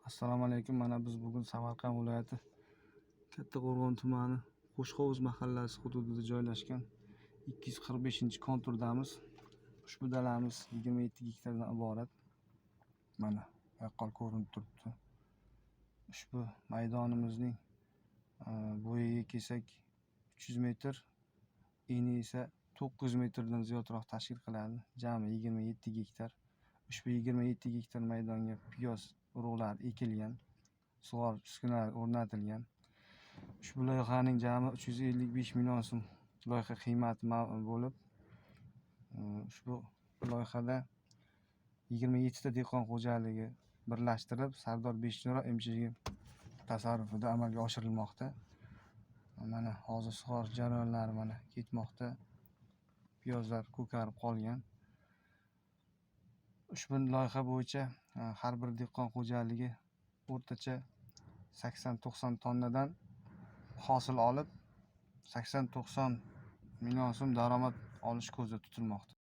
Assalomu alaykum. Mana biz bugun Samarqand viloyati Kattaqo'rg'on tumani Qo'shhovuz mahallasi hududida joylashgan 245-konturdamiz. Ushbu dalamiz 27 gektardan iborat. Mana yaqqol ko'rinib turibdi. Ushbu maydonimizning bo'yiga kelsak 300 metr, eni esa 900 metrdan ziyodroq tashkil qiladi. Jami 27 gektar. Ushbu 27 gektar maydonga piyoz urug'lar ekilgan, sug'or uskunalari o'rnatilgan. Ushbu loyihaning jami 355 million so'm loyiha qiymati bo'lib, ushbu loyihada 27 ta dehqon xo'jaligi birlashtirib, Sardor Beshjo'ra MChG tasarrufida amalga oshirilmoqda. Mana hozir sug'or jarayonlari mana ketmoqda. Piyozlar ko'karib qolgan. Ushbu loyiha bo'yicha har bir dehqon xo'jaligi o'rtacha 80-90 tonnadan hosil olib, 80-90 million so'm daromad olish ko'zda tutilmoqda.